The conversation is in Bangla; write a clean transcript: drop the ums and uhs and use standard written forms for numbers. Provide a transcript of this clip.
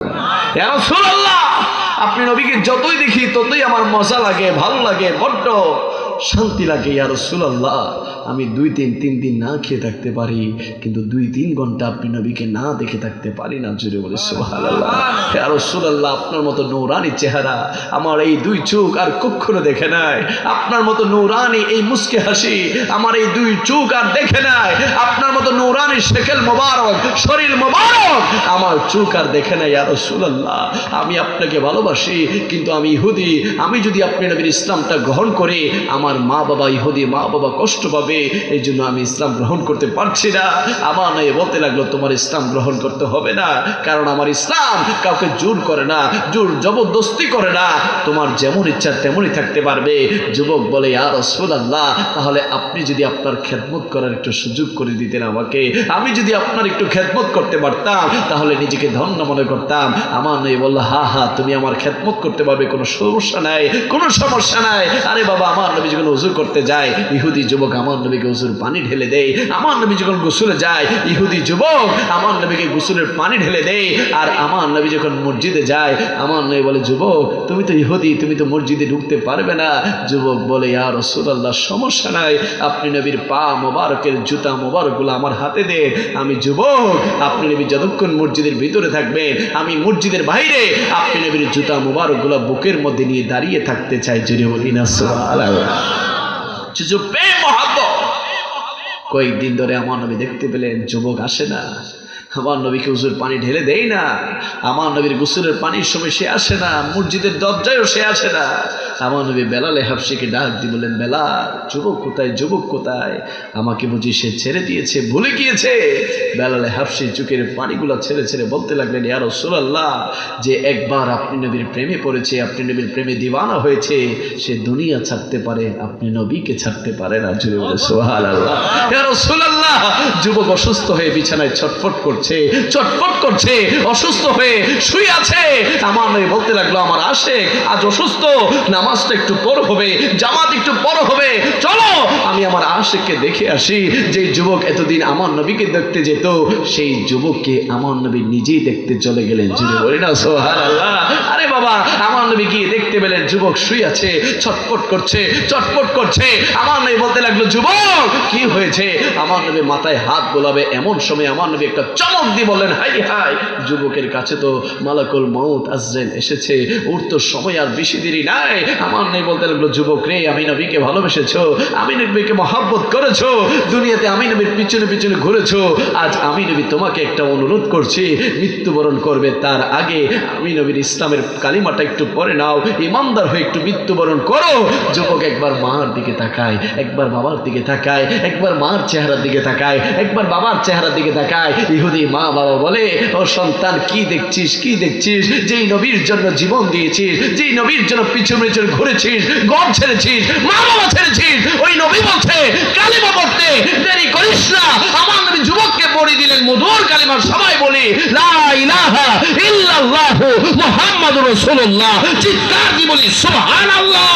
ইয়া রাসূলুল্লাহ, আপনি নবীকে যতই দেখি ততই আমার মজা লাগে, ভালো লাগে, বড্ড শান্তি লাগে। ইয়া রাসূলুল্লাহ, আমি 3 দিন না খেয়ে থাকতে পারি, কিন্তু 2-3 ঘন্টা আপনি নবীকে না দেখে থাকতে পারি না। জোরে বলে সুবহানাল্লাহ। ইয়া রাসূলুল্লাহ, আপনার মতো নূরানি চেহারা আমার এই 2 চোখ আর কখনো দেখে নাই। আপনার মতো নূরানি এই মুস্কি হাসি আমার এই 2 চোখ আর দেখে নাই। আপনার মতো নূরানি শেকেল মোবারক, শরীর মোবারক আমার চোখ আর দেখে নাই। ইয়া রাসূলুল্লাহ, আমি আপনাকে ভালোবাসি, কিন্তু আমি ইহুদি। আমি যদি আপনি নবীর ইসলামটা গ্রহণ করি, আমার মা বাবা ইহুদি, মা বাবা কষ্ট পাবে, এই জন্য আমি ইসলাম গ্রহণ করতে পারছি না। আমার নয় বলতে লাগলো, তোমার ইসলাম গ্রহণ করতে হবে না, কারণ আমার ইসলাম কাউকে জোর করে না, জোর জবরদস্তি করে না। তোমার যেমন ইচ্ছা তেমনই থাকতে পারবে। যুবক বলে, ইয়া রাসূলুল্লাহ, তাহলে আপনি যদি আপনার খেদমত করার একটু সুযোগ করে দিতেন আমাকে, আমি যদি আপনার একটু খেদমত করতে পারতাম, তাহলে নিজেকে ধন্য মনে করতাম। আমার নয় বললো, হা, তুমি আমার খেদমত করতে পারবে, কোনো সমস্যা নাই, কোনো সমস্যা নাই। আরে বাবা, আমার নবী যখন ওযু করতে যায়, ইহুদি যুবক আমার নবীকে ওযুর পানি ঢেলে দেয়। আমার নবী যখন গোসলে যায়, ইহুদি যুবক আমার নবীকে গোসলের পানি ঢেলে দেয়। আর আমার নবী যখন মসজিদে যায়, আমার নবী বলে, যুবক তুমি তো ইহুদি, তুমি তো মসজিদে ঢুকতে পারবে না। যুবক বলে, ইয়া রাসূলুল্লাহ, সমস্যা নাই, আপনি নবীর পা মোবারকের জুতা মোবারকগুলো আমার হাতে দেন। আমি যুবক, আপনি নবী যতক্ষণ মসজিদের ভিতরে থাকবেন, আমি মসজিদের বাইরে আপনি নবীর জুতা মোবারকগুলো বুকের মধ্যে নিয়ে দাঁড়িয়ে থাকতে চাই। জোরে বলি না সুবহানাল্লাহ। কয়েকদিন ধরে আমার নবী দেখতে পেলেন যুবক আসে না, আমার নবীকে ওযুর পানি ঢেলে দেই না, আমার নবীর গোসলের পানির সময় সে আসে না, মসজিদের দরজায়ও সে আসে না। আমার নবী বেলালে হাবশিকে ডাক দিয়ে বললেন, বেলাল, যুবক কোথায়, যুবক কোথায়? আমাকে বুঝি সে ছেড়ে দিয়েছে, ভুলে গিয়েছে? বেলালে হাবশি চোখের পানিগুলো ছেড়ে ছেড়ে বলতে লাগলেন, ইয়া রাসূলুল্লাহ, যে একবার আপনি নবীর প্রেমে পড়েছে, আপনি নবীর প্রেমে দিওয়ানা হয়েছে, সে দুনিয়া ছাড়তে পারে, আপনি নবীকে ছাড়তে পারে না। জোরে বলে সুবহানাল্লাহ। ইয়া রাসূলুল্লাহ, যুবক অসুস্থ হয়ে বিছানায় ছটফট করছে, অসুস্থ হয়ে শুয়ে আছে। আমার নবী বলতে লাগলো, আমার আশেক আজ অসুস্থ, নামাজটা একটু পর হবে, জামাত একটু পর হবে, চলো আমি আমার আশেককে দেখে আসি। যে যুবক এতদিন আমার নবীকে দেখতে যেত, সেই যুবককে আমার নবী নিজেই দেখতে চলে গেলেন। জুড়ে বলি না সুবহানাল্লাহ। আরে বাবা, আমার নবী গিয়ে দেখতে পেলেন যুবক শুয়ে আছে, ছটফট করছে। আমার নবী বলতে লাগলো, যুবক কি হয়েছে? আমার নবী মাথায় হাত বোলাবে, এমন সময় আমার নবী একটা চমক দিয়ে বললেন, হাই হাই, যুবকের কাছে তো মালাকুল মউত আজরাইল এসেছে, ওর তো সময় আর বেশি দেরি নাই। আমার নবী বলতে লাগলো, যুবক রে, আমি নবীকে ভালোবেসেছো, আমি নবীকে মহব্বত করেছো, দুনিয়াতে আমি নবীর পিছনে পিছনে ঘুরেছো, আজ আমি নবী তোমাকে একটা অনুরোধ করছি, মৃত্যুবরণ করবে তার আগে আমি নবীর ইসলামের কালিমাটা একটু পড়ে নাও, ইমানদার হয়ে একটু মৃত্যুবরণ করো। যুবক একবার মার দিকে তাকায়, একবার বাবার দিকে তাকায়, একবার মার চেহারার দিকে তাকায়, একবার বাবার চেহারার দিকে তাকায়। ইহুদি মা বাবা বলে, ও সন্তান, কি দেখছিস? যেই নবীর জন্য জীবন দিয়েছিস, যেই নবীর জন্য পিছনে পিছনে ঘুরেছিস, ঘর ছেড়েছিস, মা বাবা ছেড়েছিস, ওই নবী বলছে কালিমা পড়তে দেরি করিস না। আমার নবী যুবককে পড়ে দিলেন মধুর কালিমা। সবাই বলি, লা ইলাহা ইল্লাল্লাহু মুহাম্মাদুর রাসূলুল্লাহ। চিৎকার দিয়ে বলি সুবহানাল্লাহ।